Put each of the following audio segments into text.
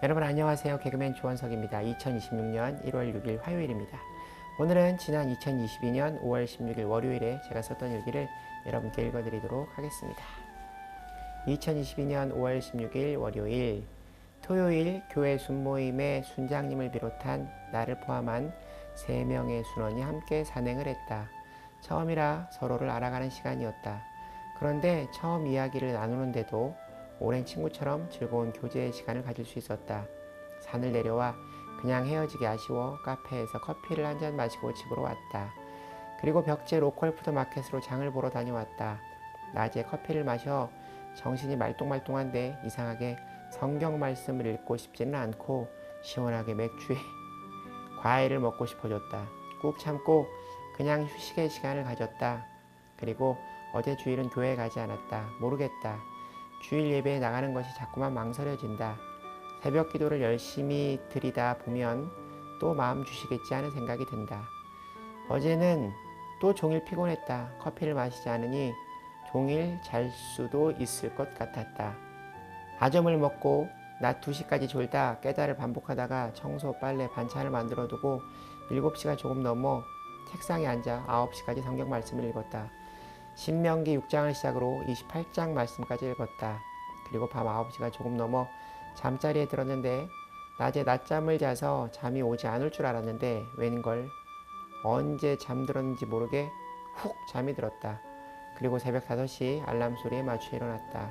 여러분 안녕하세요. 개그맨 조원석입니다. 2026년 1월 6일 화요일입니다. 오늘은 지난 2022년 5월 16일 월요일에 제가 썼던 일기를 여러분께 읽어드리도록 하겠습니다. 2022년 5월 16일 월요일 토요일 교회 순모임에 순장님을 비롯한 나를 포함한 3명의 순원이 함께 산행을 했다. 처음이라 서로를 알아가는 시간이었다. 그런데 처음 이야기를 나누는데도 오랜 친구처럼 즐거운 교제의 시간을 가질 수 있었다. 산을 내려와 그냥 헤어지기 아쉬워 카페에서 커피를 한 잔 마시고 집으로 왔다. 그리고 벽제 로컬 푸드마켓으로 장을 보러 다녀왔다. 낮에 커피를 마셔 정신이 말똥말똥한데 이상하게 성경 말씀을 읽고 싶지는 않고 시원하게 맥주에 과일을 먹고 싶어졌다. 꾹 참고 그냥 휴식의 시간을 가졌다. 그리고 어제 주일은 교회에 가지 않았다. 모르겠다. 주일 예배에 나가는 것이 자꾸만 망설여진다. 새벽 기도를 열심히 드리다 보면 또 마음 주시겠지 하는 생각이 든다. 어제는 또 종일 피곤했다. 커피를 마시지 않으니 종일 잘 수도 있을 것 같았다. 아점을 먹고 낮 2시까지 졸다 깨달을 반복하다가 청소, 빨래, 반찬을 만들어 두고 7시가 조금 넘어 책상에 앉아 9시까지 성경 말씀을 읽었다. 신명기 6장을 시작으로 28장 말씀까지 읽었다. 그리고 밤 9시가 조금 넘어 잠자리에 들었는데 낮에 낮잠을 자서 잠이 오지 않을 줄 알았는데 웬걸 언제 잠들었는지 모르게 훅 잠이 들었다. 그리고 새벽 5시 알람 소리에 맞춰 일어났다.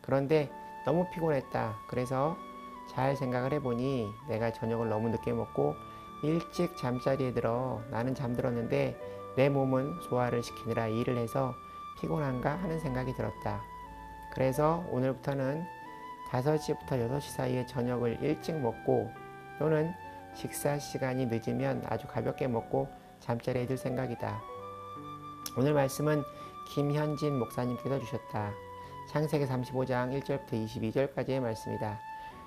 그런데 너무 피곤했다. 그래서 잘 생각을 해보니 내가 저녁을 너무 늦게 먹고 일찍 잠자리에 들어 나는 잠들었는데 내 몸은 소화를 시키느라 일을 해서 피곤한가 하는 생각이 들었다. 그래서 오늘부터는 5시부터 6시 사이에 저녁을 일찍 먹고 또는 식사 시간이 늦으면 아주 가볍게 먹고 잠자리에 들 생각이다. 오늘 말씀은 김현진 목사님께서 주셨다. 창세기 35장 1절부터 22절까지의 말씀이다.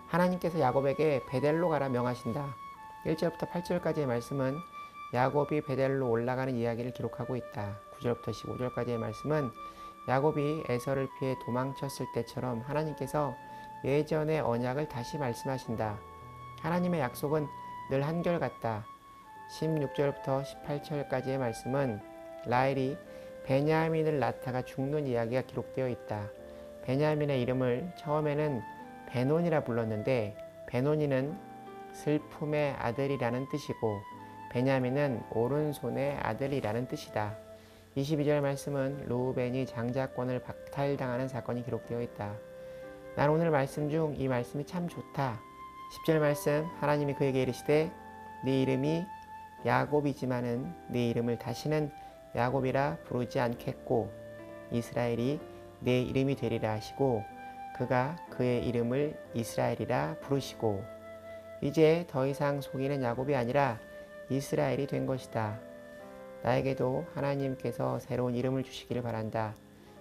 하나님께서 야곱에게 베델로 가라 명하신다. 1절부터 8절까지의 말씀은 야곱이 베델로 올라가는 이야기를 기록하고 있다. 9절부터 15절까지의 말씀은 야곱이 에서를 피해 도망쳤을 때처럼 하나님께서 예전의 언약을 다시 말씀하신다. 하나님의 약속은 늘 한결같다. 16절부터 18절까지의 말씀은 라헬이 베냐민을 낳다가 죽는 이야기가 기록되어 있다. 베냐민의 이름을 처음에는 베논이라 불렀는데 베논이는 슬픔의 아들이라는 뜻이고 베냐민은 오른손의 아들이라는 뜻이다. 22절 말씀은 르우벤이 장자권을 박탈당하는 사건이 기록되어 있다. 난 오늘 말씀 중 이 말씀이 참 좋다. 10절 말씀 하나님이 그에게 이르시되 네 이름이 야곱이지만은 네 이름을 다시는 야곱이라 부르지 않겠고 이스라엘이 내 이름이 되리라 하시고 그가 그의 이름을 이스라엘이라 부르시고 이제 더 이상 속이는 야곱이 아니라 이스라엘이 된 것이다. 나에게도 하나님께서 새로운 이름을 주시기를 바란다.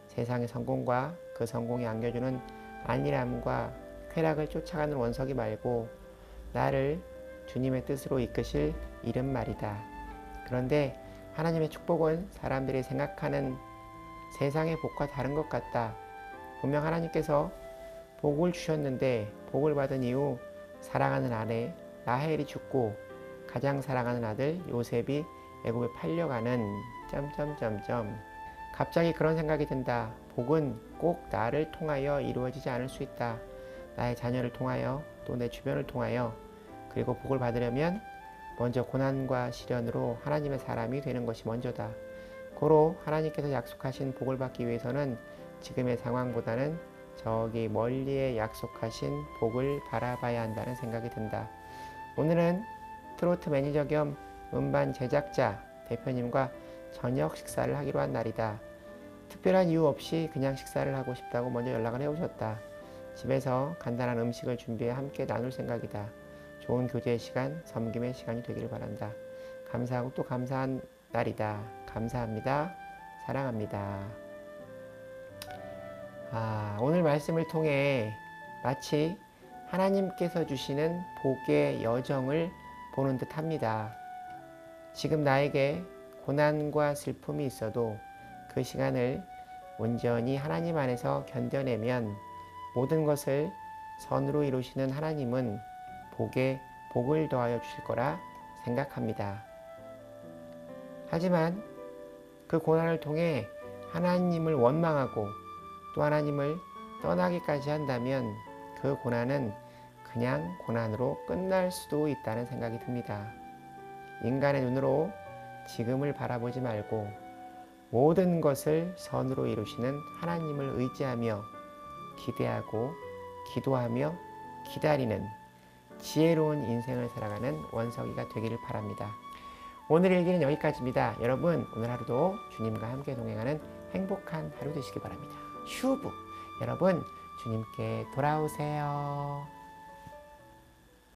세상의 성공과 그 성공이 안겨주는 안일함과 쾌락을 쫓아가는 원석이 말고 나를 주님의 뜻으로 이끄실 이름 말이다. 그런데 하나님의 축복은 사람들이 생각하는 세상의 복과 다른 것 같다. 분명 하나님께서 복을 주셨는데 복을 받은 이후 사랑하는 아내 라헬이 죽고 가장 사랑하는 아들 요셉이 애굽에 팔려가는 갑자기 그런 생각이 든다. 복은 꼭 나를 통하여 이루어지지 않을 수 있다. 나의 자녀를 통하여 또 내 주변을 통하여 그리고 복을 받으려면 먼저 고난과 시련으로 하나님의 사람이 되는 것이 먼저다. 고로 하나님께서 약속하신 복을 받기 위해서는 지금의 상황보다는 저기 멀리에 약속하신 복을 바라봐야 한다는 생각이 든다. 오늘은 트로트 매니저 겸 음반 제작자 대표님과 저녁 식사를 하기로 한 날이다. 특별한 이유 없이 그냥 식사를 하고 싶다고 먼저 연락을 해오셨다. 집에서 간단한 음식을 준비해 함께 나눌 생각이다. 좋은 교제의 시간, 섬김의 시간이 되기를 바란다. 감사하고 또 감사한 날이다. 감사합니다. 사랑합니다. 오늘 말씀을 통해 마치 하나님께서 주시는 복의 여정을 보는 듯 합니다. 지금 나에게 고난과 슬픔이 있어도 그 시간을 온전히 하나님 안에서 견뎌내면 모든 것을 선으로 이루시는 하나님은 복에 복을 더하여 주실 거라 생각합니다. 하지만 그 고난을 통해 하나님을 원망하고 또 하나님을 떠나기까지 한다면 그 고난은 그냥 고난으로 끝날 수도 있다는 생각이 듭니다. 인간의 눈으로 지금을 바라보지 말고 모든 것을 선으로 이루시는 하나님을 의지하며 기대하고 기도하며 기다리는 지혜로운 인생을 살아가는 원석이가 되기를 바랍니다. 오늘 일기는 여기까지입니다. 여러분, 오늘 하루도 주님과 함께 동행하는 행복한 하루 되시기 바랍니다. 슈브! 여러분, 주님께 돌아오세요.